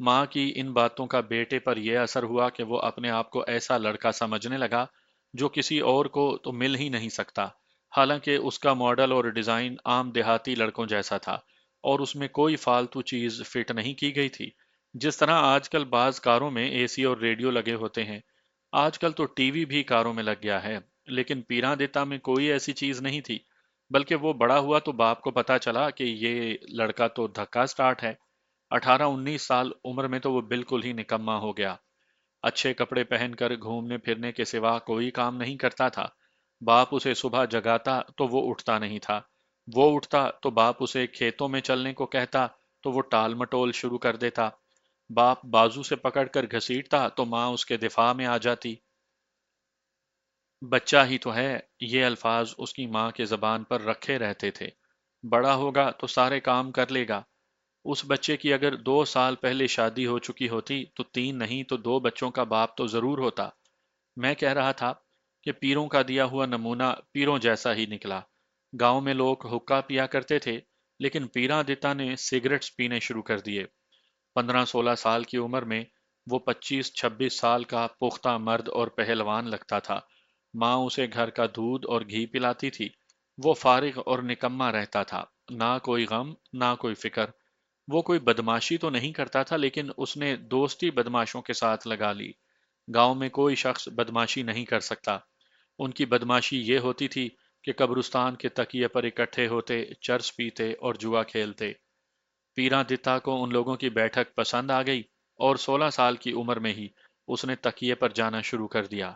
ماں کی ان باتوں کا بیٹے پر یہ اثر ہوا کہ وہ اپنے آپ کو ایسا لڑکا سمجھنے لگا جو کسی اور کو تو مل ہی نہیں سکتا، حالانکہ اس کا ماڈل اور ڈیزائن عام دیہاتی لڑکوں جیسا تھا اور اس میں کوئی فالتو چیز فٹ نہیں کی گئی تھی۔ جس طرح آج کل بعض کاروں میں اے سی اور ریڈیو لگے ہوتے ہیں، آج کل تو ٹی وی بھی کاروں میں لگ گیا ہے، لیکن پیراں دیتا میں کوئی ایسی چیز نہیں تھی، بلکہ وہ بڑا ہوا تو باپ کو پتا چلا کہ یہ لڑکا تو دھکا سٹارٹ ہے۔ 18-19 سال عمر میں تو وہ بالکل ہی نکما ہو گیا۔ اچھے کپڑے پہن کر گھومنے پھرنے کے سوا کوئی کام نہیں کرتا تھا۔ باپ اسے صبح جگاتا تو وہ اٹھتا نہیں تھا، وہ اٹھتا تو باپ اسے کھیتوں میں چلنے کو کہتا تو وہ ٹال مٹول شروع کر دیتا۔ باپ بازو سے پکڑ کر گھسیٹتا تو ماں اس کے دفاع میں آ جاتی۔ بچہ ہی تو ہے، یہ الفاظ اس کی ماں کے زبان پر رکھے رہتے تھے۔ بڑا ہوگا تو سارے کام کر لے گا۔ اس بچے کی اگر 2 سال پہلے شادی ہو چکی ہوتی تو 3 نہیں تو 2 بچوں کا باپ تو ضرور ہوتا۔ میں کہہ رہا تھا کہ پیروں کا دیا ہوا نمونہ پیروں جیسا ہی نکلا۔ گاؤں میں لوگ حقہ پیا کرتے تھے، لیکن پیراں دتا نے سگریٹس پینے شروع کر دیے۔ 15-16 سال کی عمر میں وہ 25-26 سال کا پختہ مرد اور پہلوان لگتا تھا۔ ماں اسے گھر کا دودھ اور گھی پلاتی تھی۔ وہ فارغ اور نکما رہتا تھا، نہ کوئی غم نہ کوئی فکر۔ وہ کوئی بدماشی تو نہیں کرتا تھا، لیکن اس نے دوستی بدماشوں کے ساتھ لگا لی۔ گاؤں میں کوئی شخص بدماشی نہیں کر سکتا۔ ان کی بدماشی یہ ہوتی تھی کہ قبرستان کے تکیے پر اکٹھے ہوتے، چرس پیتے اور جوا کھیلتے۔ پیراں دتا کو ان لوگوں کی بیٹھک پسند آ گئی اور 16 سال کی عمر میں ہی اس نے تکیے پر جانا شروع کر دیا۔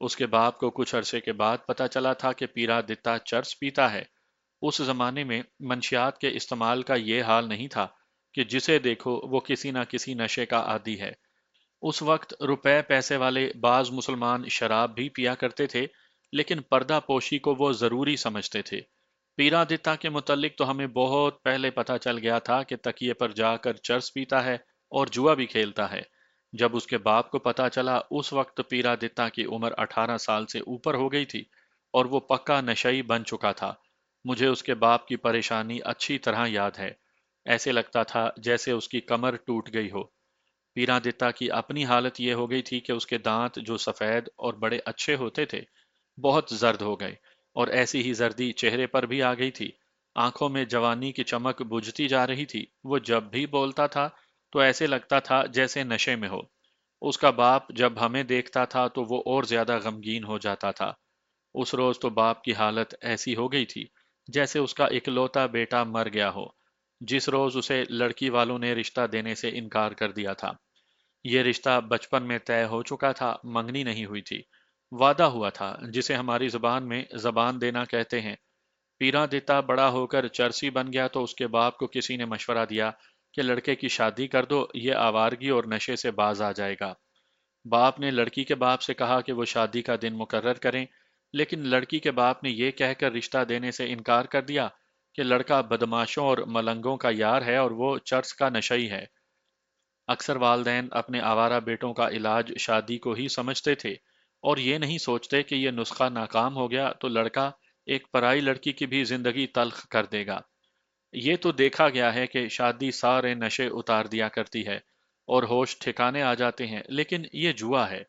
اس کے باپ کو کچھ عرصے کے بعد پتا چلا تھا کہ پیرا دتا چرس پیتا ہے۔ اس زمانے میں منشیات کے استعمال کا یہ حال نہیں تھا کہ جسے دیکھو وہ کسی نہ کسی نشے کا عادی ہے۔ اس وقت روپے پیسے والے بعض مسلمان شراب بھی پیا کرتے تھے، لیکن پردہ پوشی کو وہ ضروری سمجھتے تھے۔ پیرادتا کے متعلق تو ہمیں بہت پہلے پتا چل گیا تھا کہ تکیے پر جا کر چرس پیتا ہے اور جوا بھی کھیلتا ہے۔ جب اس کے باپ کو پتا چلا، اس وقت پیرادتا کی عمر 18 سال سے اوپر ہو گئی تھی اور وہ پکا نشئی بن چکا تھا۔ مجھے اس کے باپ کی پریشانی اچھی طرح یاد ہے۔ ایسے لگتا تھا جیسے اس کی کمر ٹوٹ گئی ہو۔ پیرادتا کی اپنی حالت یہ ہو گئی تھی کہ اس کے دانت جو سفید اور بڑے اچھے ہوتے تھے، بہت زرد ہو گئے، اور ایسی ہی زردی چہرے پر بھی آ گئی تھی۔ آنکھوں میں جوانی کی چمک بجھتی جا رہی تھی۔ وہ جب بھی بولتا تھا تو ایسے لگتا تھا جیسے نشے میں ہو۔ اس کا باپ جب ہمیں دیکھتا تھا تو وہ اور زیادہ غمگین ہو جاتا تھا۔ اس روز تو باپ کی حالت ایسی ہو گئی تھی جیسے اس کا اکلوتا بیٹا مر گیا ہو، جس روز اسے لڑکی والوں نے رشتہ دینے سے انکار کر دیا تھا۔ یہ رشتہ بچپن میں طے ہو چکا تھا، منگنی نہیں ہوئی تھی، وعدہ ہوا تھا، جسے ہماری زبان میں زبان دینا کہتے ہیں۔ پیرا دیتا بڑا ہو کر چرسی بن گیا تو اس کے باپ کو کسی نے مشورہ دیا کہ لڑکے کی شادی کر دو، یہ آوارگی اور نشے سے باز آ جائے گا۔ باپ نے لڑکی کے باپ سے کہا کہ وہ شادی کا دن مقرر کریں، لیکن لڑکی کے باپ نے یہ کہہ کر رشتہ دینے سے انکار کر دیا کہ لڑکا بدماشوں اور ملنگوں کا یار ہے اور وہ چرس کا نشئی ہے۔ اکثر والدین اپنے آوارہ بیٹوں کا علاج شادی کو ہی سمجھتے تھے اور یہ نہیں سوچتے کہ یہ نسخہ ناکام ہو گیا تو لڑکا ایک پرائی لڑکی کی بھی زندگی تلخ کر دے گا۔ یہ تو دیکھا گیا ہے کہ شادی سارے نشے اتار دیا کرتی ہے اور ہوش ٹھکانے آ جاتے ہیں، لیکن یہ جوا ہے،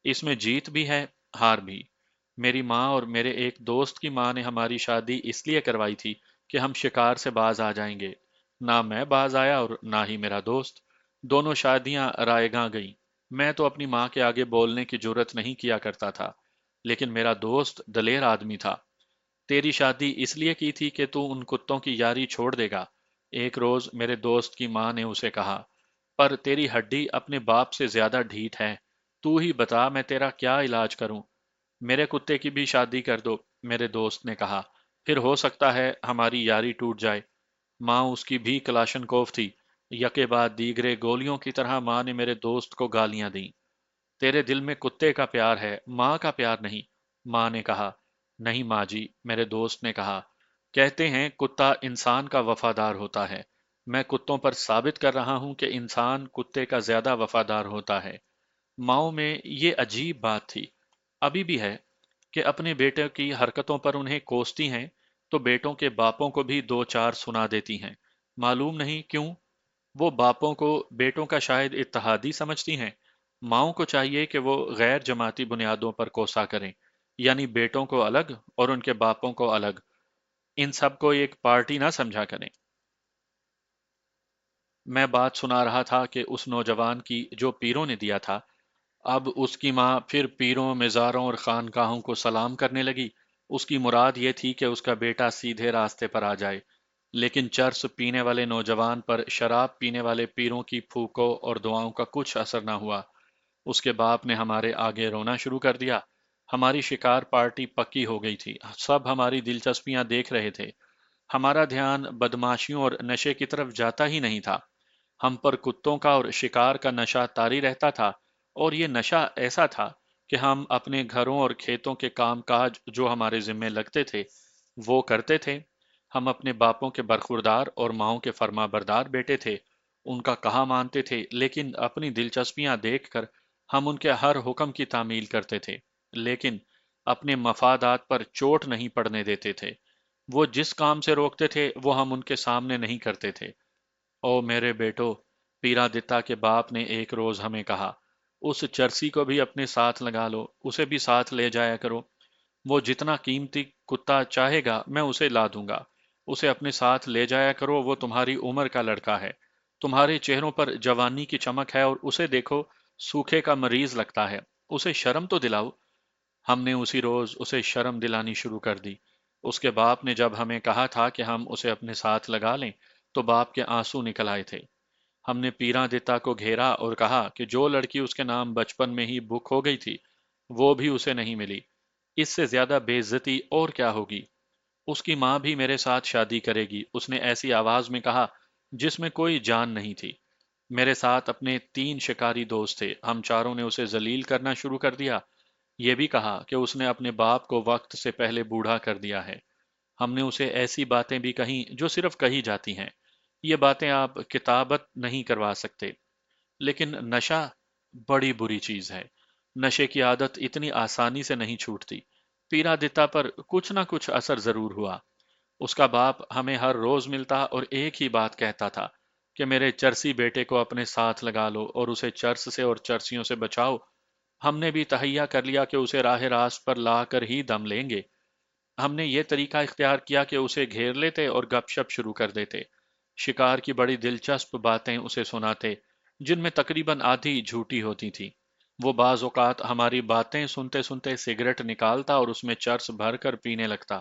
اس میں جیت بھی ہے، ہار بھی۔ میری ماں اور میرے ایک دوست کی ماں نے ہماری شادی اس لیے کروائی تھی کہ ہم شکار سے باز آ جائیں گے۔ نہ میں باز آیا اور نہ ہی میرا دوست۔ دونوں شادیاں رائے گاں گئیں۔ میں تو اپنی ماں کے آگے بولنے کی جرت نہیں کیا کرتا تھا، لیکن میرا دوست دلیر آدمی تھا۔ تیری شادی اس لیے کی تھی کہ تو ان کتوں کی یاری چھوڑ دے گا، ایک روز میرے دوست کی ماں نے اسے کہا۔ پر تیری ہڈی اپنے باپ سے زیادہ ڈھیٹ ہے، تو ہی بتا میں تیرا کیا علاج کروں۔ میرے کتے کی بھی شادی کر دو، میرے دوست نے کہا، پھر ہو سکتا ہے ہماری یاری ٹوٹ جائے۔ ماں اس کی بھی کلاشنکوف تھی۔ یکے بعد دیگرے گولیوں کی طرح ماں نے میرے دوست کو گالیاں دیں۔ تیرے دل میں کتے کا پیار ہے، ماں کا پیار نہیں، ماں نے کہا۔ نہیں ماں جی، میرے دوست نے کہا، کہتے ہیں کتا انسان کا وفادار ہوتا ہے۔ میں کتوں پر ثابت کر رہا ہوں کہ انسان کتے کا زیادہ وفادار ہوتا ہے۔ ماؤں میں یہ عجیب بات تھی، ابھی بھی ہے، کہ اپنے بیٹے کی حرکتوں پر انہیں کوستی ہیں تو بیٹوں کے باپوں کو بھی دو چار سنا دیتی ہیں، معلوم نہیں کیوں۔ وہ باپوں کو بیٹوں کا شاید اتحادی سمجھتی ہیں۔ ماؤں کو چاہیے کہ وہ غیر جماعتی بنیادوں پر کوسا کریں، یعنی بیٹوں کو الگ اور ان کے باپوں کو الگ، ان سب کو ایک پارٹی نہ سمجھا کریں۔ میں بات سنا رہا تھا کہ اس نوجوان کی جو پیروں نے دیا تھا، اب اس کی ماں پھر پیروں، مزاروں اور خانقاہوں کو سلام کرنے لگی۔ اس کی مراد یہ تھی کہ اس کا بیٹا سیدھے راستے پر آ جائے، لیکن چرس پینے والے نوجوان پر شراب پینے والے پیروں کی پھوکوں اور دعاؤں کا کچھ اثر نہ ہوا۔ اس کے باپ نے ہمارے آگے رونا شروع کر دیا۔ ہماری شکار پارٹی پکی ہو گئی تھی، سب ہماری دلچسپیاں دیکھ رہے تھے، ہمارا دھیان بدماشیوں اور نشے کی طرف جاتا ہی نہیں تھا۔ ہم پر کتوں کا اور شکار کا نشہ طاری رہتا تھا، اور یہ نشہ ایسا تھا کہ ہم اپنے گھروں اور کھیتوں کے کام کاج جو ہمارے ذمے لگتے تھے وہ کرتے تھے۔ ہم اپنے باپوں کے برخوردار اور ماؤں کے فرما بردار بیٹے تھے، ان کا کہا مانتے تھے، لیکن اپنی دلچسپیاں دیکھ کر ہم ان کے ہر حکم کی تعمیل کرتے تھے، لیکن اپنے مفادات پر چوٹ نہیں پڑنے دیتے تھے۔ وہ جس کام سے روکتے تھے وہ ہم ان کے سامنے نہیں کرتے تھے۔ او میرے بیٹو، پیرادتا کے باپ نے ایک روز ہمیں کہا، اس چرسی کو بھی اپنے ساتھ لگا لو، اسے بھی ساتھ لے جایا کرو۔ وہ جتنا قیمتی کتا چاہے گا میں اسے لا دوں گا، اسے اپنے ساتھ لے جایا کرو، وہ تمہاری عمر کا لڑکا ہے، تمہارے چہروں پر جوانی کی چمک ہے، اور اسے دیکھو سوکھے کا مریض لگتا ہے، اسے شرم تو دلاؤ۔ ہم نے اسی روز اسے شرم دلانی شروع کر دی۔ اس کے باپ نے جب ہمیں کہا تھا کہ ہم اسے اپنے ساتھ لگا لیں تو باپ کے آنسو نکل آئے تھے۔ ہم نے پیراں دتا کو گھیرا اور کہا کہ جو لڑکی اس کے نام بچپن میں ہی بک ہو گئی تھی وہ بھی اسے نہیں ملی، اس سے زیادہ بے عزتی اور کیا ہوگی؟ اس کی ماں بھی میرے ساتھ شادی کرے گی، اس نے ایسی آواز میں کہا جس میں کوئی جان نہیں تھی۔ میرے ساتھ اپنے 3 شکاری دوست تھے، ہم چاروں نے اسے ذلیل کرنا شروع کر دیا۔ یہ بھی کہا کہ اس نے اپنے باپ کو وقت سے پہلے بوڑھا کر دیا ہے۔ ہم نے اسے ایسی باتیں بھی کہیں جو صرف کہی جاتی ہیں، یہ باتیں آپ کتابت نہیں کروا سکتے۔ لیکن نشہ بڑی بری چیز ہے، نشے کی عادت اتنی آسانی سے نہیں چھوٹتی۔ پیرادتا پر کچھ نہ کچھ اثر ضرور ہوا۔ اس کا باپ ہمیں ہر روز ملتا اور ایک ہی بات کہتا تھا کہ میرے چرسی بیٹے کو اپنے ساتھ لگا لو اور اسے چرس سے اور چرسیوں سے بچاؤ۔ ہم نے بھی تہیا کر لیا کہ اسے راہ راست پر لا کر ہی دم لیں گے۔ ہم نے یہ طریقہ اختیار کیا کہ اسے گھیر لیتے اور گپ شپ شروع کر دیتے، شکار کی بڑی دلچسپ باتیں اسے سناتے جن میں تقریباً آدھی جھوٹی ہوتی تھی۔ وہ بعض اوقات ہماری باتیں سنتے سنتے سگریٹ نکالتا اور اس میں چرس بھر کر پینے لگتا۔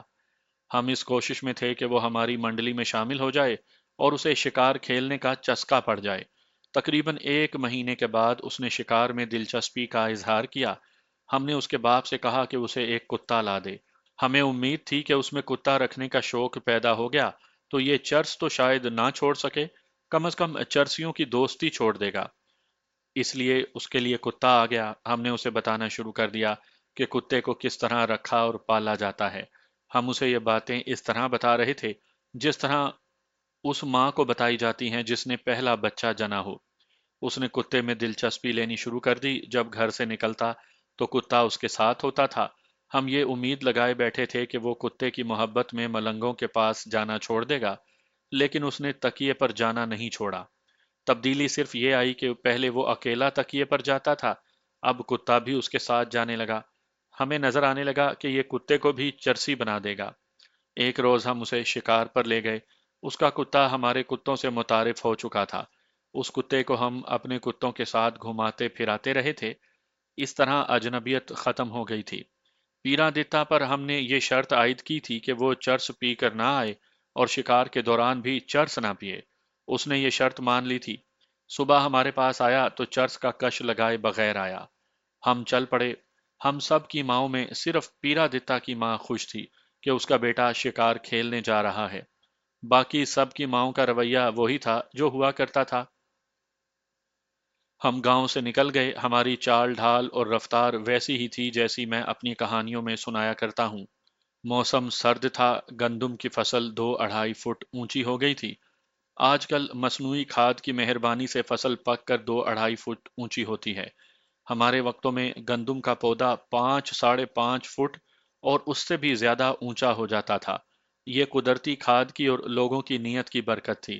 ہم اس کوشش میں تھے کہ وہ ہماری منڈلی میں شامل ہو جائے اور اسے شکار کھیلنے کا چسکا پڑ جائے۔ تقریباً 1 مہینے کے بعد اس نے شکار میں دلچسپی کا اظہار کیا۔ ہم نے اس کے باپ سے کہا کہ اسے ایک کتا لا دے۔ ہمیں امید تھی کہ اس میں کتا رکھنے کا شوق پیدا ہو گیا تو یہ چرس تو شاید نہ چھوڑ سکے، کم از کم چرسیوں کی دوستی چھوڑ دے گا۔ اس لیے اس کے لیے کتا آ گیا۔ ہم نے اسے بتانا شروع کر دیا کہ کتے کو کس طرح رکھا اور پالا جاتا ہے۔ ہم اسے یہ باتیں اس طرح بتا رہے تھے جس طرح اس ماں کو بتائی جاتی ہیں جس نے پہلا بچہ جنا ہو۔ اس نے کتے میں دلچسپی لینی شروع کر دی، جب گھر سے نکلتا تو کتا اس کے ساتھ ہوتا تھا۔ ہم یہ امید لگائے بیٹھے تھے کہ وہ کتے کی محبت میں ملنگوں کے پاس جانا چھوڑ دے گا، لیکن اس نے تکیے پر جانا نہیں چھوڑا۔ تبدیلی صرف یہ آئی کہ پہلے وہ اکیلا تکیے پر جاتا تھا، اب کتا بھی اس کے ساتھ جانے لگا۔ ہمیں نظر آنے لگا کہ یہ کتے کو بھی چرسی بنا دے گا۔ ایک روز ہم اسے شکار پر لے گئے۔ اس کا کتا ہمارے کتوں سے متعارف ہو چکا تھا۔ اس کتے کو ہم اپنے کتوں کے ساتھ گھماتے پھراتے رہے تھے۔ اس طرح اجنبیت ختم ہو گئی تھی۔ پیرادتا پر ہم نے یہ شرط عائد کی تھی کہ وہ چرس پی کر نہ آئے اور شکار کے دوران بھی چرس نہ پیے۔ اس نے یہ شرط مان لی تھی۔ صبح ہمارے پاس آیا تو چرس کا کش لگائے بغیر آیا۔ ہم چل پڑے۔ ہم سب کی ماؤں میں صرف پیرادتا کی ماں خوش تھی کہ اس کا بیٹا شکار کھیلنے جا رہا ہے۔ باقی سب کی ماؤں کا رویہ وہی تھا جو ہوا کرتا تھا۔ ہم گاؤں سے نکل گئے، ہماری چال ڈھال اور رفتار ویسی ہی تھی جیسی میں اپنی کہانیوں میں سنایا کرتا ہوں۔ موسم سرد تھا، گندم کی فصل 2-2.5 فٹ اونچی ہو گئی تھی۔ آج کل مصنوعی کھاد کی مہربانی سے فصل پک کر 2-2.5 فٹ اونچی ہوتی ہے۔ ہمارے وقتوں میں گندم کا پودا 5-5.5 فٹ اور اس سے بھی زیادہ اونچا ہو جاتا تھا۔ یہ قدرتی کھاد کی اور لوگوں کی نیت کی برکت تھی۔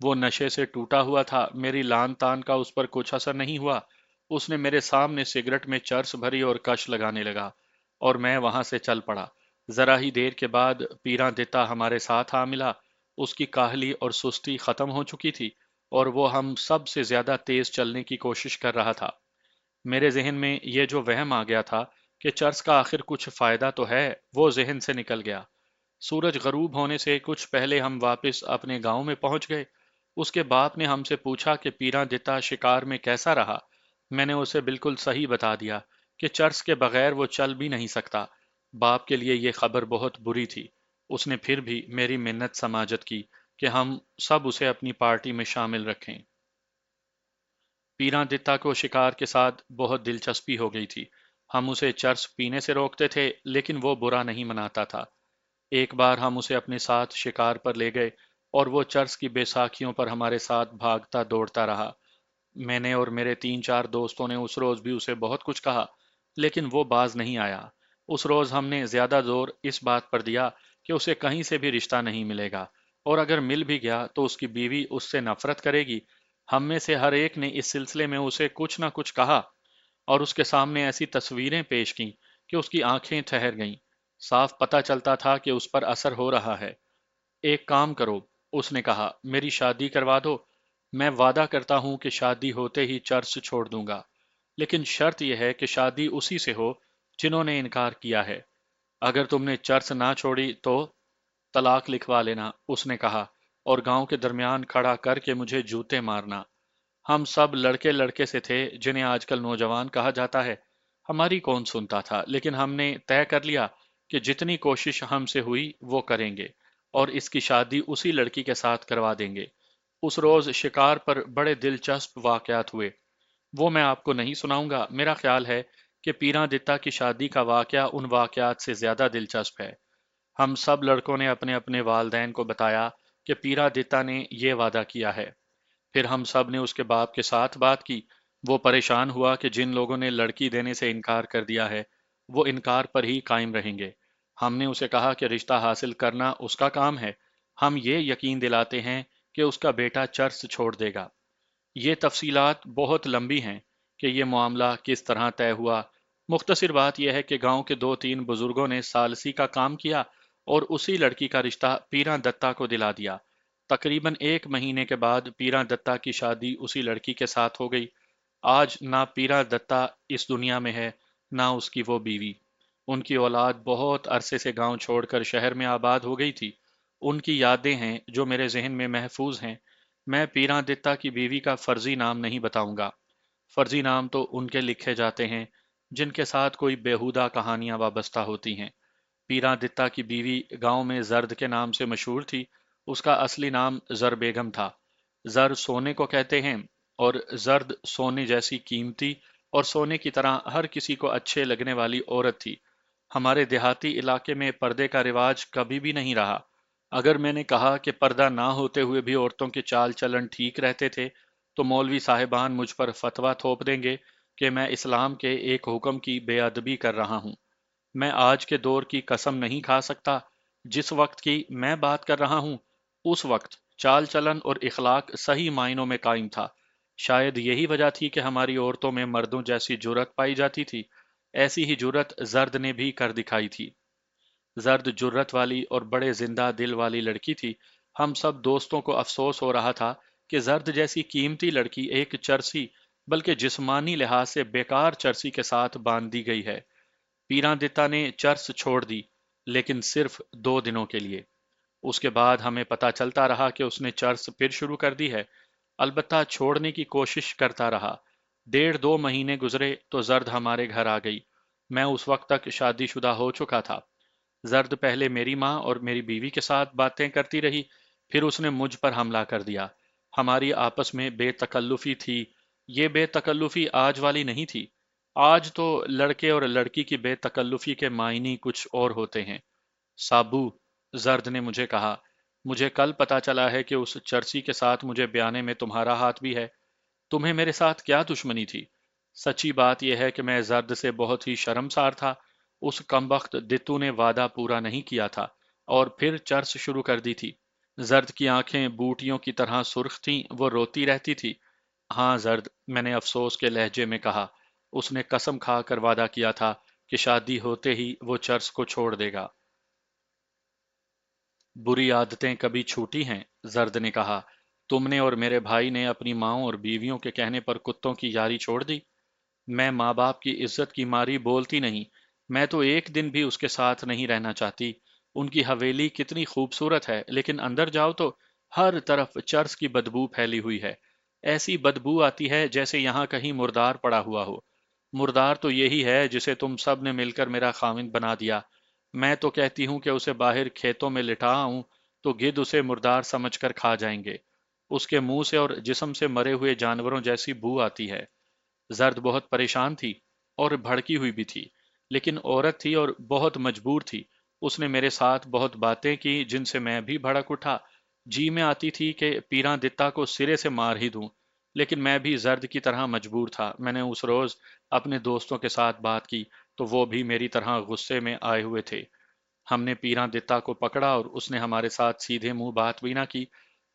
وہ نشے سے ٹوٹا ہوا تھا، میری لان تان کا اس پر کچھ اثر نہیں ہوا۔ اس نے میرے سامنے سگریٹ میں چرس بھری اور کش لگانے لگا، اور میں وہاں سے چل پڑا۔ ذرا ہی دیر کے بعد پیراں دتا ہمارے ساتھ آ ملا۔ اس کی کاہلی اور سستی ختم ہو چکی تھی، اور وہ ہم سب سے زیادہ تیز چلنے کی کوشش کر رہا تھا۔ میرے ذہن میں یہ جو وہم آ گیا تھا کہ چرس کا آخر کچھ فائدہ تو ہے، وہ ذہن سے نکل گیا۔ سورج غروب ہونے سے کچھ پہلے ہم واپس اپنے گاؤں میں پہنچ گئے۔ اس کے باپ نے ہم سے پوچھا کہ پیراں دتا شکار میں کیسا رہا۔ میں نے اسے بالکل صحیح بتا دیا کہ چرس کے بغیر وہ چل بھی نہیں سکتا۔ باپ کے لیے یہ خبر بہت بری تھی۔ اس نے پھر بھی میری منت سماجت کی کہ ہم سب اسے اپنی پارٹی میں شامل رکھیں۔ پیراں دتا کو شکار کے ساتھ بہت دلچسپی ہو گئی تھی۔ ہم اسے چرس پینے سے روکتے تھے، لیکن وہ برا نہیں مناتا تھا۔ ایک بار ہم اسے اپنے ساتھ شکار پر لے گئے، اور وہ چرس کی بیساکھیوں پر ہمارے ساتھ بھاگتا دوڑتا رہا۔ میں نے اور میرے تین چار دوستوں نے اس روز بھی اسے بہت کچھ کہا، لیکن وہ باز نہیں آیا۔ اس روز ہم نے زیادہ زور اس بات پر دیا کہ اسے کہیں سے بھی رشتہ نہیں ملے گا، اور اگر مل بھی گیا تو اس کی بیوی اس سے نفرت کرے گی۔ ہم میں سے ہر ایک نے اس سلسلے میں اسے کچھ نہ کچھ کہا، اور اس کے سامنے ایسی تصویریں پیش کیں کہ اس کی آنکھیں ٹھہر گئیں۔ صاف پتہ چلتا تھا کہ اس پر اثر ہو رہا ہے۔ ایک کام کرو، اس نے کہا، میری شادی کروا دو۔ میں وعدہ کرتا ہوں کہ شادی ہوتے ہی چرس چھوڑ دوں گا، لیکن شرط یہ ہے کہ شادی اسی سے ہو جنہوں نے انکار کیا ہے۔ اگر تم نے چرس نہ چھوڑی تو طلاق لکھوا لینا، اس نے کہا، اور گاؤں کے درمیان کھڑا کر کے مجھے جوتے مارنا۔ ہم سب لڑکے لڑکے سے تھے، جنہیں آج کل نوجوان کہا جاتا ہے۔ ہماری کون سنتا تھا، لیکن ہم نے طے کر لیا کہ جتنی کوشش ہم سے ہوئی وہ کریں گے، اور اس کی شادی اسی لڑکی کے ساتھ کروا دیں گے۔ اس روز شکار پر بڑے دلچسپ واقعات ہوئے، وہ میں آپ کو نہیں سناؤں گا۔ میرا خیال ہے کہ پیراں دتا کی شادی کا واقعہ ان واقعات سے زیادہ دلچسپ ہے۔ ہم سب لڑکوں نے اپنے اپنے والدین کو بتایا کہ پیراں دتا نے یہ وعدہ کیا ہے۔ پھر ہم سب نے اس کے باپ کے ساتھ بات کی۔ وہ پریشان ہوا کہ جن لوگوں نے لڑکی دینے سے انکار کر دیا ہے، وہ انکار پر ہی قائم رہیں گے۔ ہم نے اسے کہا کہ رشتہ حاصل کرنا اس کا کام ہے۔ ہم یہ یقین دلاتے ہیں کہ اس کا بیٹا چرس چھوڑ دے گا۔ یہ تفصیلات بہت لمبی ہیں کہ یہ معاملہ کس طرح طے ہوا۔ مختصر بات یہ ہے کہ گاؤں کے دو تین بزرگوں نے ثالثی کا کام کیا، اور اسی لڑکی کا رشتہ پیراں دتا کو دلا دیا۔ تقریباً ایک مہینے کے بعد پیراں دتا کی شادی اسی لڑکی کے ساتھ ہو گئی۔ آج نہ پیراں دتا اس دنیا میں ہے، نہ اس کی وہ بیوی۔ ان کی اولاد بہت عرصے سے گاؤں چھوڑ کر شہر میں آباد ہو گئی تھی۔ ان کی یادیں ہیں جو میرے ذہن میں محفوظ ہیں۔ میں پیراں دتا کی بیوی کا فرضی نام نہیں بتاؤں گا۔ فرضی نام تو ان کے لکھے جاتے ہیں جن کے ساتھ کوئی بیہودہ کہانیاں وابستہ ہوتی ہیں۔ پیراں دتا کی بیوی گاؤں میں زرد کے نام سے مشہور تھی۔ اس کا اصلی نام زر بیگم تھا۔ زر سونے کو کہتے ہیں، اور زرد سونے جیسی قیمتی اور سونے کی طرح ہر کسی کو اچھے لگنے والی عورت تھی۔ ہمارے دیہاتی علاقے میں پردے کا رواج کبھی بھی نہیں رہا۔ اگر میں نے کہا کہ پردہ نہ ہوتے ہوئے بھی عورتوں کے چال چلن ٹھیک رہتے تھے، تو مولوی صاحبان مجھ پر فتویٰ تھوپ دیں گے کہ میں اسلام کے ایک حکم کی بے ادبی کر رہا ہوں۔ میں آج کے دور کی قسم نہیں کھا سکتا۔ جس وقت کی میں بات کر رہا ہوں، اس وقت چال چلن اور اخلاق صحیح معنوں میں قائم تھا۔ شاید یہی وجہ تھی کہ ہماری عورتوں میں مردوں جیسی جرت پائی جاتی تھی۔ ایسی ہی جرت زرد نے بھی کر دکھائی تھی۔ زرد جرت والی اور بڑے زندہ دل والی لڑکی تھی۔ ہم سب دوستوں کو افسوس ہو رہا تھا کہ زرد جیسی قیمتی لڑکی ایک چرسی، بلکہ جسمانی لحاظ سے بیکار چرسی کے ساتھ باندھ دی گئی ہے۔ پیراں دتا نے چرس چھوڑ دی، لیکن صرف 2 دنوں کے لیے۔ اس کے بعد ہمیں پتہ چلتا رہا کہ اس نے چرس پھر شروع کر دی ہے، البتہ چھوڑنے کی کوشش کرتا رہا۔ 1.5-2 مہینے گزرے تو زرد ہمارے گھر آ گئی۔ میں اس وقت تک شادی شدہ ہو چکا تھا۔ زرد پہلے میری ماں اور میری بیوی کے ساتھ باتیں کرتی رہی، پھر اس نے مجھ پر حملہ کر دیا۔ ہماری آپس میں بے تکلفی تھی۔ یہ بے تکلفی آج والی نہیں تھی۔ آج تو لڑکے اور لڑکی کی بے تکلفی کے معنی کچھ اور ہوتے ہیں۔ سابو، زرد نے مجھے کہا، مجھے کل پتا چلا ہے کہ اس چرسی کے ساتھ مجھے بیانے میں تمہارا ہاتھ بھی ہے۔ تمہیں میرے ساتھ کیا دشمنی تھی؟ سچی بات یہ ہے کہ میں زرد سے بہت ہی شرمسار تھا۔ اس کمبخت دتو نے وعدہ پورا نہیں کیا تھا، اور پھر چرس شروع کر دی تھی۔ زرد کی آنکھیں بوٹیوں کی طرح سرخ تھیں، وہ روتی رہتی تھی۔ ہاں زرد، میں نے افسوس کے لہجے میں کہا۔ اس نے قسم کھا کر وعدہ کیا تھا کہ شادی ہوتے ہی وہ چرس کو چھوڑ دے گا۔ بری عادتیں کبھی چھوٹی ہیں، زرد نے کہا۔ تم نے اور میرے بھائی نے اپنی ماؤں اور بیویوں کے کہنے پر کتوں کی یاری چھوڑ دی۔ میں ماں باپ کی عزت کی ماری بولتی نہیں۔ میں تو ایک دن بھی اس کے ساتھ نہیں رہنا چاہتی۔ ان کی حویلی کتنی خوبصورت ہے، لیکن اندر جاؤ تو ہر طرف چرس کی بدبو پھیلی ہوئی ہے۔ ایسی بدبو آتی ہے جیسے یہاں کہیں مردار پڑا ہوا ہو۔ مردار تو یہی ہے جسے تم سب نے مل کر میرا خاوند بنا دیا۔ میں تو کہتی ہوں کہ اسے باہر کھیتوں میں لٹا آؤں تو گدھ اسے مردار سمجھ کر کھا جائیں گے۔ اس کے منہ سے اور جسم سے مرے ہوئے جانوروں جیسی بو آتی ہے۔ زرد بہت پریشان تھی اور بھڑکی ہوئی بھی تھی، لیکن عورت تھی اور بہت مجبور تھی۔ اس نے میرے ساتھ بہت باتیں کی جن سے میں بھی بھڑک اٹھا۔ جی میں آتی تھی کہ پیراں دتا کو سرے سے مار ہی دوں، لیکن میں بھی زرد کی طرح مجبور تھا۔ میں نے اس روز اپنے دوستوں کے ساتھ بات کی تو وہ بھی میری طرح غصے میں آئے ہوئے تھے۔ ہم نے پیراں دتا کو پکڑا اور اس نے ہمارے ساتھ سیدھے منہ بات بھی نہ کی۔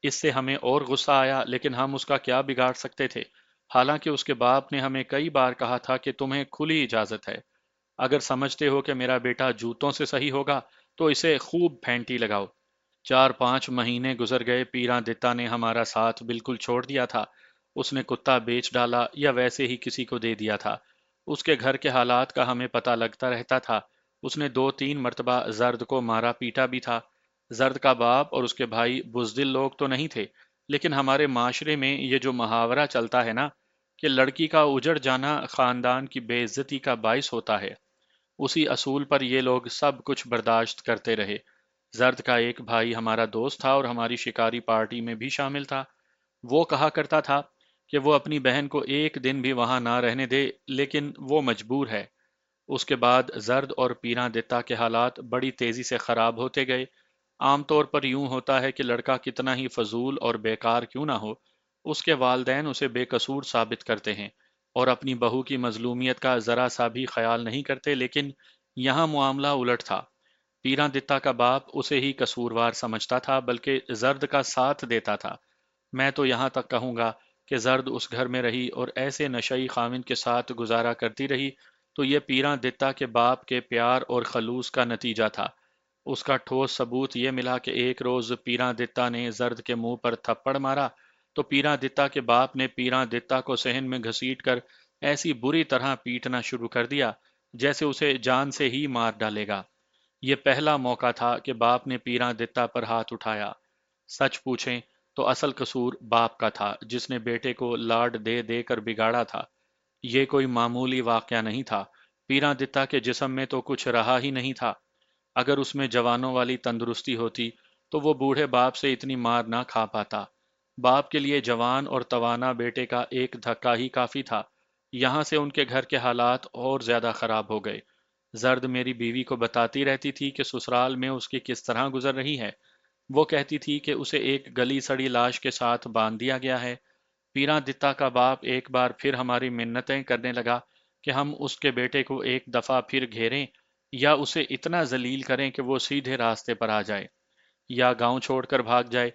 اس سے ہمیں اور غصہ آیا، لیکن ہم اس کا کیا بگاڑ سکتے تھے؟ حالانکہ اس کے باپ نے ہمیں کئی بار کہا تھا کہ تمہیں کھلی اجازت ہے۔ اگر سمجھتے ہو کہ میرا بیٹا جوتوں سے صحیح ہوگا تو اسے خوب پھینٹی لگاؤ۔ 4-5 مہینے گزر گئے، پیراں دتا نے ہمارا ساتھ بالکل چھوڑ دیا تھا۔ اس نے کتا بیچ ڈالا یا ویسے ہی کسی کو دے دیا تھا۔ اس کے گھر کے حالات کا ہمیں پتہ لگتا رہتا تھا۔ اس نے 2-3 مرتبہ زرد کو مارا پیٹا بھی تھا۔ زرد کا باپ اور اس کے بھائی بزدل لوگ تو نہیں تھے، لیکن ہمارے معاشرے میں یہ جو محاورہ چلتا ہے نا کہ لڑکی کا اجڑ جانا خاندان کی بے عزتی کا باعث ہوتا ہے، اسی اصول پر یہ لوگ سب کچھ برداشت کرتے رہے۔ زرد کا ایک بھائی ہمارا دوست تھا اور ہماری شکاری پارٹی میں بھی شامل تھا۔ وہ کہا کرتا تھا کہ وہ اپنی بہن کو ایک دن بھی وہاں نہ رہنے دے، لیکن وہ مجبور ہے۔ اس کے بعد زرد اور پیراں دتا کے حالات بڑی تیزی سے خراب ہوتے گئے۔ عام طور پر یوں ہوتا ہے کہ لڑکا کتنا ہی فضول اور بیکار کیوں نہ ہو، اس کے والدین اسے بے قصور ثابت کرتے ہیں اور اپنی بہو کی مظلومیت کا ذرا سا بھی خیال نہیں کرتے، لیکن یہاں معاملہ الٹ تھا۔ پیراں دتا کا باپ اسے ہی قصوروار سمجھتا تھا، بلکہ زرد کا ساتھ دیتا تھا۔ میں تو یہاں تک کہوں گا کہ زرد اس گھر میں رہی اور ایسے نشئی خاوند کے ساتھ گزارا کرتی رہی تو یہ پیراں دتا کے باپ کے پیار اور خلوص کا نتیجہ تھا۔ اس کا ٹھوس ثبوت یہ ملا کہ ایک روز پیراں دتا نے زرد کے منہ پر تھپڑ مارا تو پیراں دتا کے باپ نے پیراں دتا کو صحن میں گھسیٹ کر ایسی بری طرح پیٹنا شروع کر دیا جیسے اسے جان سے ہی مار ڈالے گا۔ یہ پہلا موقع تھا کہ باپ نے پیراں دتا پر ہاتھ اٹھایا۔ سچ پوچھیں تو اصل قصور باپ کا تھا، جس نے بیٹے کو لاڈ دے دے کر بگاڑا تھا۔ یہ کوئی معمولی واقعہ نہیں تھا۔ پیراں دتا کے جسم میں تو کچھ رہا ہی نہیں تھا۔ اگر اس میں جوانوں والی تندرستی ہوتی تو وہ بوڑھے باپ سے اتنی مار نہ کھا پاتا۔ باپ کے لیے جوان اور توانا بیٹے کا ایک دھکا ہی کافی تھا۔ یہاں سے ان کے گھر کے حالات اور زیادہ خراب ہو گئے۔ زرد میری بیوی کو بتاتی رہتی تھی کہ سسرال میں اس کی کس طرح گزر رہی ہے۔ وہ کہتی تھی کہ اسے ایک گلی سڑی لاش کے ساتھ باندھ دیا گیا ہے۔ پیراں دتا کا باپ ایک بار پھر ہماری منتیں کرنے لگا کہ ہم اس کے بیٹے کو ایک دفعہ پھر گھیریں یا اسے اتنا ذلیل کریں کہ وہ سیدھے راستے پر آ جائے یا گاؤں چھوڑ کر بھاگ جائے۔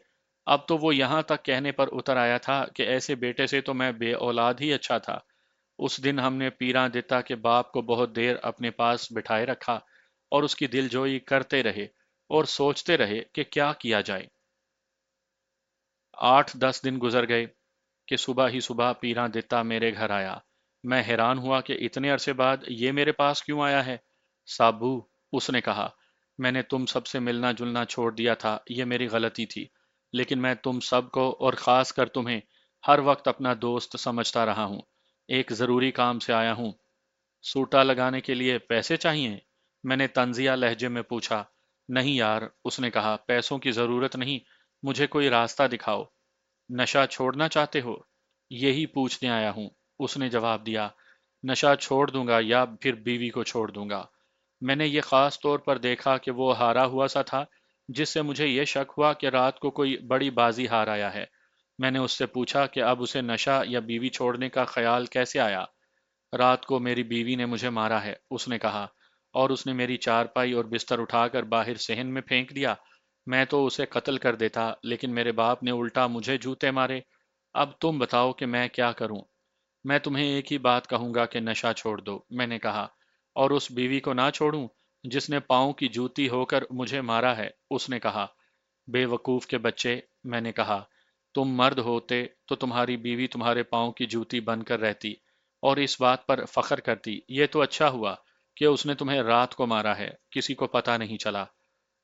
اب تو وہ یہاں تک کہنے پر اتر آیا تھا کہ ایسے بیٹے سے تو میں بے اولاد ہی اچھا تھا۔ اس دن ہم نے پیراں دتا کے باپ کو بہت دیر اپنے پاس بٹھائے رکھا اور اس کی دل جوئی کرتے رہے اور سوچتے رہے کہ کیا کیا جائے۔ 8-10 دن گزر گئے کہ صبح ہی صبح پیراں دتا میرے گھر آیا۔ میں حیران ہوا کہ اتنے عرصے بعد یہ میرے پاس کیوں آیا ہے۔ سابو، اس نے کہا، میں نے تم سب سے ملنا جلنا چھوڑ دیا تھا، یہ میری غلطی تھی، لیکن میں تم سب کو اور خاص کر تمہیں ہر وقت اپنا دوست سمجھتا رہا ہوں۔ ایک ضروری کام سے آیا ہوں۔ سوٹا لگانے کے لیے پیسے چاہیے؟ میں نے طنزیہ لہجے میں پوچھا۔ نہیں یار، اس نے کہا، پیسوں کی ضرورت نہیں، مجھے کوئی راستہ دکھاؤ۔ نشہ چھوڑنا چاہتے ہو؟ یہی پوچھنے آیا ہوں، اس نے جواب دیا۔ نشہ چھوڑ دوں گا یا پھر بیوی کو چھوڑ دوں گا؟ میں نے یہ خاص طور پر دیکھا کہ وہ ہارا ہوا سا تھا، جس سے مجھے یہ شک ہوا کہ رات کو کوئی بڑی بازی ہار آیا ہے۔ میں نے اس سے پوچھا کہ اب اسے نشہ یا بیوی چھوڑنے کا خیال کیسے آیا؟ رات کو میری بیوی نے مجھے مارا ہے، اس نے کہا، اور اس نے میری چارپائی اور بستر اٹھا کر باہر صحن میں پھینک دیا۔ میں تو اسے قتل کر دیتا، لیکن میرے باپ نے الٹا مجھے جوتے مارے۔ اب تم بتاؤ کہ میں کیا کروں؟ میں تمہیں ایک ہی بات کہوں گا کہ نشہ چھوڑ دو، میں نے کہا۔ اور اس بیوی کو نہ چھوڑوں جس نے پاؤں کی جوتی ہو کر مجھے مارا ہے، اس نے کہا۔ بے وقوف کے بچے، میں نے کہا، تم مرد ہوتے تو تمہاری بیوی تمہارے پاؤں کی جوتی بن کر رہتی اور اس بات پر فخر کرتی۔ یہ تو اچھا ہوا کہ اس نے تمہیں رات کو مارا ہے، کسی کو پتہ نہیں چلا۔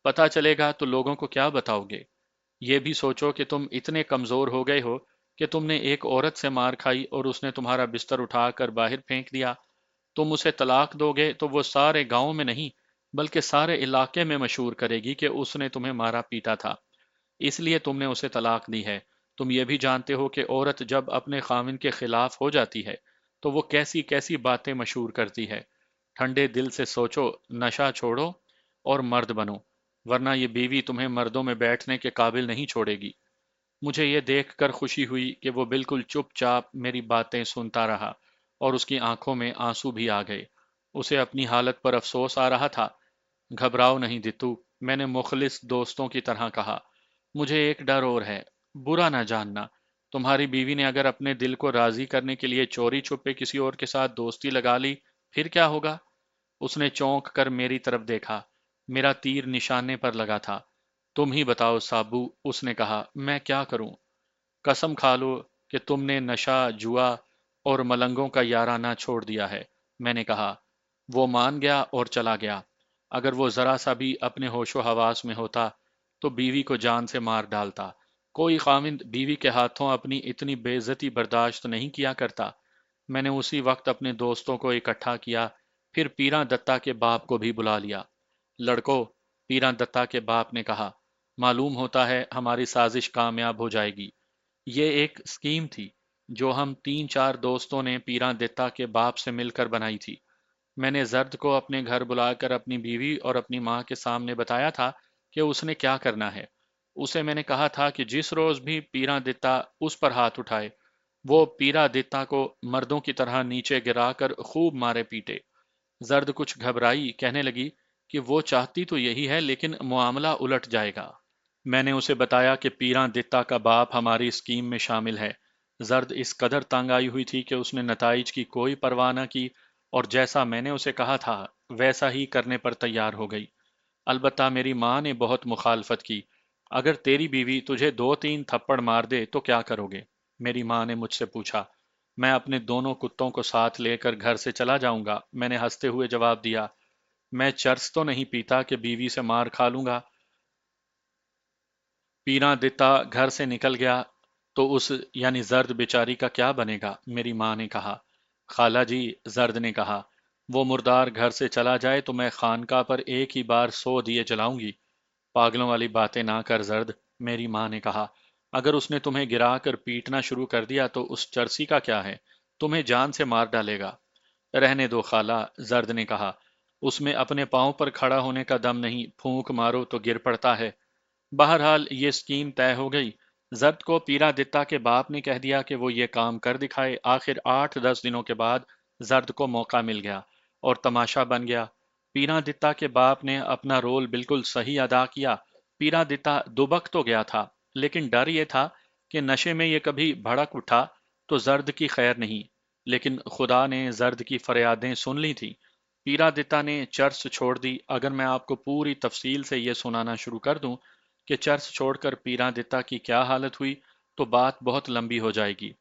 پتہ چلے گا تو لوگوں کو کیا بتاؤ گے؟ یہ بھی سوچو کہ تم اتنے کمزور ہو گئے ہو کہ تم نے ایک عورت سے مار کھائی اور اس نے تمہارا بستر اٹھا کر باہر پھینک دیا۔ تم اسے طلاق دو گے تو وہ سارے گاؤں میں نہیں بلکہ سارے علاقے میں مشہور کرے گی کہ اس نے تمہیں مارا پیٹا تھا، اس لیے تم نے اسے طلاق دی ہے۔ تم یہ بھی جانتے ہو کہ عورت جب اپنے خاوند کے خلاف ہو جاتی ہے تو وہ کیسی کیسی باتیں مشہور کرتی ہے۔ ٹھنڈے دل سے سوچو، نشہ چھوڑو اور مرد بنو، ورنہ یہ بیوی تمہیں مردوں میں بیٹھنے کے قابل نہیں چھوڑے گی۔ مجھے یہ دیکھ کر خوشی ہوئی کہ وہ بالکل چپ چاپ میری باتیں سنتا رہا اور اس کی آنکھوں میں آنسو بھی آ گئے۔ اسے اپنی حالت پر افسوس آ رہا تھا۔ گھبراؤ نہیں دتو، میں نے مخلص دوستوں کی طرح کہا۔ مجھے ایک ڈر اور ہے، برا نہ جاننا۔ تمہاری بیوی نے اگر اپنے دل کو راضی کرنے کے لیے چوری چھپے کسی اور کے ساتھ دوستی لگا لی، پھر کیا ہوگا؟ اس نے چونک کر میری طرف دیکھا۔ میرا تیر نشانے پر لگا تھا۔ تم ہی بتاؤ سابو، اس نے کہا، میں کیا کروں؟ قسم کھا لو کہ تم نے نشہ، جوا اور ملنگوں کا یارانہ چھوڑ دیا ہے، میں نے کہا۔ وہ مان گیا اور چلا گیا۔ اگر وہ ذرا سا بھی اپنے ہوش و حواس میں ہوتا تو بیوی کو جان سے مار ڈالتا۔ کوئی خاوند بیوی کے ہاتھوں اپنی اتنی بے عزتی برداشت نہیں کیا کرتا۔ میں نے اسی وقت اپنے دوستوں کو اکٹھا کیا، پھر پیراں دتا کے باپ کو بھی بلا لیا۔ لڑکو، پیراں دتا کے باپ نے کہا، معلوم ہوتا ہے ہماری سازش کامیاب ہو جائے گی۔ یہ ایک اسکیم تھی جو ہم تین چار دوستوں نے پیراں دتا کے باپ سے مل کر بنائی تھی۔ میں نے زرد کو اپنے گھر بلا کر اپنی بیوی اور اپنی ماں کے سامنے بتایا تھا کہ اس نے کیا کرنا ہے۔ اسے میں نے کہا تھا کہ جس روز بھی پیراں دتا اس پر ہاتھ اٹھائے، وہ پیرا دتا کو مردوں کی طرح نیچے گرا کر خوب مارے پیٹے۔ زرد کچھ گھبرائی، کہنے لگی کہ وہ چاہتی تو یہی ہے لیکن معاملہ الٹ جائے گا۔ میں نے اسے بتایا کہ پیراں دتا کا باپ ہماری اسکیم میں شامل ہے۔ زرد اس قدر تنگ آئی ہوئی تھی کہ اس نے نتائج کی کوئی پرواہ نہ کی اور جیسا میں نے اسے کہا تھا ویسا ہی کرنے پر تیار ہو گئی۔ البتہ میری ماں نے بہت مخالفت کی۔ اگر تیری بیوی تجھے دو تین تھپڑ مار دے تو کیا کرو گے؟ میری ماں نے مجھ سے پوچھا۔ میں اپنے دونوں کتوں کو ساتھ لے کر گھر سے چلا جاؤں گا، میں نے ہنستے ہوئے جواب دیا۔ میں چرس تو نہیں پیتا کہ بیوی سے مار کھا لوں گا۔ پیراں دتا گھر سے نکل گیا تو اس یعنی زرد بیچاری کا کیا بنے گا؟ میری ماں نے کہا۔ خالہ جی، زرد نے کہا، وہ مردار گھر سے چلا جائے تو میں خانقاہ پر ایک ہی بار 100 دیے جلاؤں گی۔ پاگلوں والی باتیں نہ کر زرد، میری ماں نے کہا۔ اگر اس نے تمہیں گرا کر پیٹنا شروع کر دیا تو اس چرسی کا کیا ہے؟ تمہیں جان سے مار ڈالے گا۔ رہنے دو خالہ، زرد نے کہا، اس میں اپنے پاؤں پر کھڑا ہونے کا دم نہیں، پھونک مارو تو گر پڑتا ہے۔ بہرحال یہ اسکیم طے ہو گئی۔ زرد کو پیرا دتا کے باپ نے کہہ دیا کہ وہ یہ کام کر دکھائے۔ آخر 8-10 دنوں کے بعد زرد کو موقع مل گیا اور تماشا بن گیا۔ پیرا دتا کے باپ نے اپنا رول بالکل صحیح ادا کیا۔ پیرا دتا دبک تو گیا تھا، لیکن ڈر یہ تھا کہ نشے میں یہ کبھی بھڑک اٹھا تو زرد کی خیر نہیں۔ لیکن خدا نے زرد کی فریادیں سن لی تھی۔ پیرا دتا نے چرس چھوڑ دی۔ اگر میں آپ کو پوری تفصیل سے یہ سنانا شروع کر دوں کہ چرس چھوڑ کر پیراں دتا کی کیا حالت ہوئی تو بات بہت لمبی ہو جائے گی۔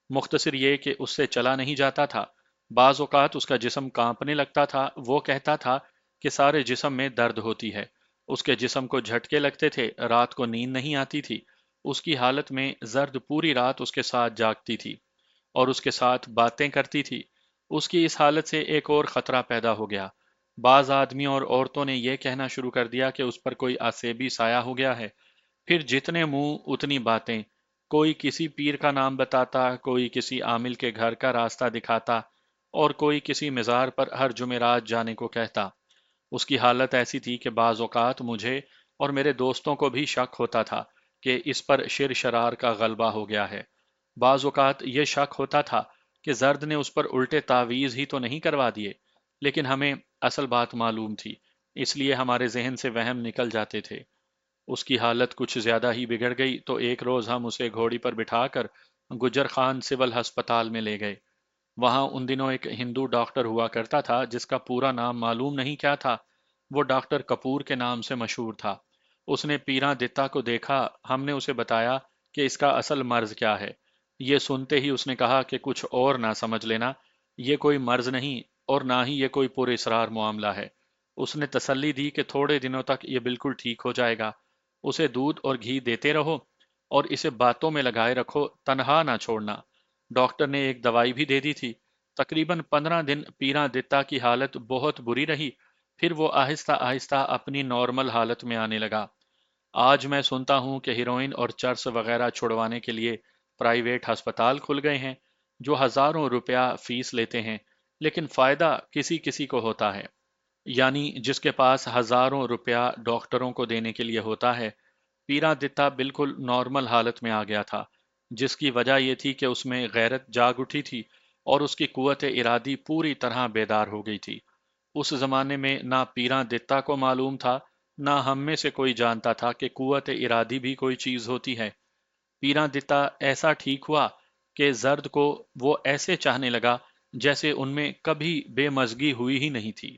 مختصر یہ کہ اس سے چلا نہیں جاتا تھا۔ بعض اوقات اس کا جسم کانپنے لگتا تھا۔ وہ کہتا تھا کہ سارے جسم میں درد ہوتی ہے۔ اس کے جسم کو جھٹکے لگتے تھے، رات کو نیند نہیں آتی تھی۔ اس کی حالت میں زرد پوری رات اس کے ساتھ جاگتی تھی اور اس کے ساتھ باتیں کرتی تھی۔ اس کی اس حالت سے ایک اور خطرہ پیدا ہو گیا۔ بعض آدمیوں اور عورتوں نے یہ کہنا شروع کر دیا کہ اس پر کوئی آسیبی سایہ ہو گیا ہے۔ پھر جتنے منہ اتنی باتیں، کوئی کسی پیر کا نام بتاتا، کوئی کسی عامل کے گھر کا راستہ دکھاتا اور کوئی کسی مزار پر ہر جمعرات جانے کو کہتا۔ اس کی حالت ایسی تھی کہ بعض اوقات مجھے اور میرے دوستوں کو بھی شک ہوتا تھا کہ اس پر شر شرار کا غلبہ ہو گیا ہے۔ بعض اوقات یہ شک ہوتا تھا کہ زرد نے اس پر الٹے تعویذ ہی تو نہیں کروا دیے، لیکن ہمیں اصل بات معلوم تھی، اس لیے ہمارے ذہن سے وہم نکل جاتے تھے۔ اس کی حالت کچھ زیادہ ہی بگڑ گئی تو ایک روز ہم اسے گھوڑی پر بٹھا کر گجر خان سول ہسپتال میں لے گئے۔ وہاں ان دنوں ایک ہندو ڈاکٹر ہوا کرتا تھا جس کا پورا نام معلوم نہیں کیا تھا، وہ ڈاکٹر کپور کے نام سے مشہور تھا۔ اس نے پیراں دتا کو دیکھا، ہم نے اسے بتایا کہ اس کا اصل مرض کیا ہے۔ یہ سنتے ہی اس نے کہا کہ کچھ اور نہ سمجھ لینا، یہ کوئی مرض نہیں اور نہ ہی یہ کوئی پر اسرار معاملہ ہے۔ اس نے تسلی دی کہ تھوڑے دنوں تک یہ بالکل ٹھیک ہو جائے گا، اسے دودھ اور گھی دیتے رہو اور اسے باتوں میں لگائے رکھو، تنہا نہ چھوڑنا۔ ڈاکٹر نے ایک دوائی بھی دے دی تھی۔ تقریباً 15 دن پیراں دتا کی حالت بہت بری رہی، پھر وہ آہستہ آہستہ اپنی نارمل حالت میں آنے لگا۔ آج میں سنتا ہوں کہ ہیروئن اور چرس وغیرہ چھڑوانے کے لیے پرائیویٹ ہسپتال کھل گئے ہیں جو ہزاروں روپیہ فیس لیتے ہیں، لیکن فائدہ کسی کسی کو ہوتا ہے، یعنی جس کے پاس ہزاروں روپیہ ڈاکٹروں کو دینے کے لیے ہوتا ہے۔ پیرا دتا بالکل نارمل حالت میں آ گیا تھا، جس کی وجہ یہ تھی کہ اس میں غیرت جاگ اٹھی تھی اور اس کی قوت ارادی پوری طرح بیدار ہو گئی تھی۔ اس زمانے میں نہ پیراں دتا کو معلوم تھا، نہ ہم میں سے کوئی جانتا تھا کہ قوت ارادی بھی کوئی چیز ہوتی ہے۔ پیراں دتا ایسا ٹھیک ہوا کہ زرد کو وہ ایسے چاہنے لگا جیسے ان میں کبھی بے مزگی ہوئی ہی نہیں تھی۔